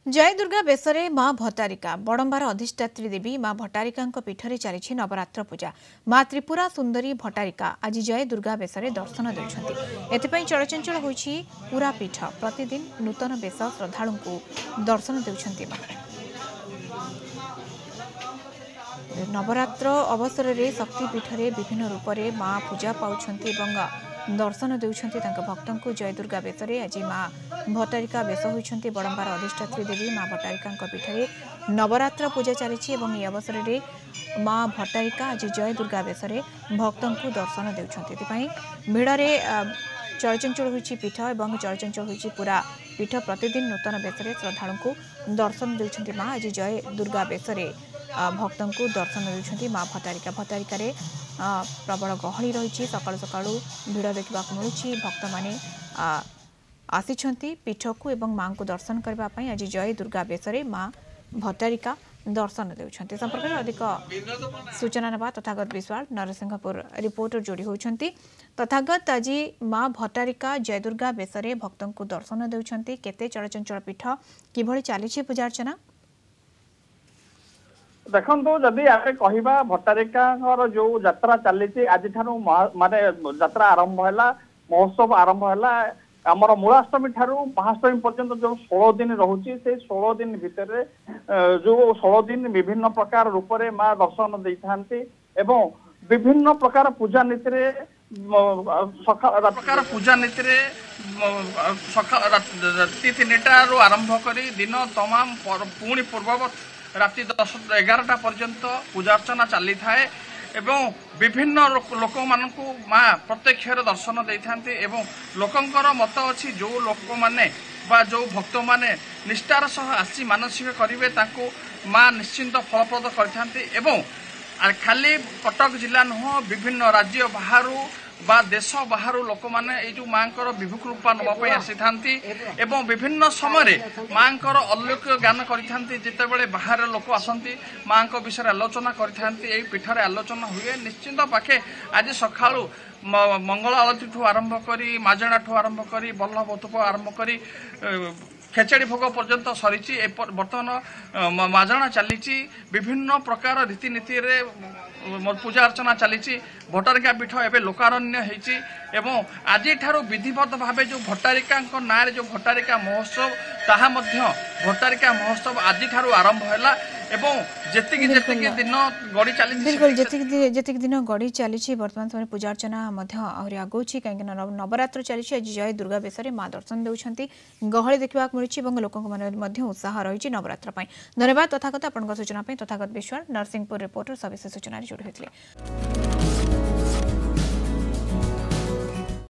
जय दुर्गा बेसरे माँ भट्टारिका बड़ंबार अधिष्ठात्री देवी माँ भट्टारिका पीठरे चली नवरात्र पूजा माँ त्रिपुरा सुंदरी भट्टारिका आज जय दुर्गा बेसरे दर्शन देउछंती चलचंचल होइछि पूरा पीठ प्रतिदिन नूतन बेस श्रद्धालु को दर्शन देउछंती माँ नवरात्र अवसर में शक्तिपीठरे विभिन्न रूप से माँ पूजा पाउछंती दर्शन देउछंती भक्तों को जय दुर्गा बेसरे आज माँ भट्टारिका बेस होइछंती बड़ंबार अधिष्ठात्री देवी माँ भट्टारिका पीठरे नवरात्र पूजा चली अवसर में माँ भट्टारिका आज जय दुर्गा बेसरे भक्तों को दर्शन देउछंती भिड़े चलचंचल होइछि पीठ और चलचंचल होइछि पूरा पीठ प्रतिदिन नूतन बेसरे श्रद्धालु को दर्शन देउछंती माँ आज जय दुर्गा बेसरे भक्तों को दर्शन देउछंती माँ भट्टारिका भट्टारिका प्रबल गहली रही सकाळु सकाळु भिड़ देखा मिलूँ भक्त माने आसी पीठ को एवं माँ को दर्शन करने आज जय दुर्गा बेसरे माँ भट्टारिका दर्शन देउछंती संपर्क में अधिक सूचना नवा तथागत विश्वाल नरसिंहपुर रिपोर्टर जोड़ी होती तथागत आज माँ भट्टारिका जय दुर्गा बेसरे भक्तों को दर्शन देउछंती केते चलचंचल पीठ किभଳି चली पूजा अर्चना देखो जदि आगे कहवा भट्टारिका जो यात्रा चली आज माने यात्रा आरंभ है महोत्सव आरंभ है आमर मूलाष्टमी ठारू महाष्टमी पर्यंत जो 16 दिन रोचे से 16 दिन भितर जो 16 दिन विभिन्न प्रकार रूप से माँ दर्शन दे था विभिन्न प्रकार पूजा नीति प्रकार पूजा नीति राति 3 आरंभ कर दिन तमाम पुणी पूर्ववत राति 10-11टा पर्यंत पूजा अर्चना चली थाए एवं विभिन्न लोक मानू माँ प्रत्यक्ष दर्शन दे था लोकंकर मत अच्छी जो लोक मैंने जो भक्त मैंने निष्ठार सह आसी मानसिक करेंगे माँ निश्चिंत फलप्रद कर खाली कटक जिला नुह विभिन्न राज्य बाहर बा देश बाहर लोक मैंने जो माँ विभुक रूपा नापी आसी था विभिन्न समय माँ अलौकिक ज्ञान करते बाहर लोक आसती माँ विषय आलोचना कर पीठर आलोचना हुए निश्चिंत पाखे आज सका मंगल आलती ठू आरंभ कर माजणा ठू आरंभ कर बल्लभ धूप आरंभ कर खेचड़ी भोग पर्यंत सरी बर्तमान माजणा चली विभिन्न प्रकार रीतिनीति पूजा अर्चना चली भट्टारिका पीठ एवं लोकारण्य होती आज विधिवत भाव जो भट्टारिका ना जो भट्टारिका महोत्सव ताहा भट्टारिका महोत्सव आज आरंभ है जेतिकी दिन गड़ी चली बिल्कुल जेतिकी दिन गड़ी चली वर्तमान समय पूजा अर्चना आहरी आगोची कहीं नवरात्र चली आज जय दुर्गा बेसरे माँ दर्शन देउछंती गहली देखा मिली लोक मन उत्साह रही नवरात्र धन्यवाद तथागत आपन सूचना तथागत विश्वाल नरसिंहपुर रिपोर्टर सविशेष सूचना जोड़ी होते।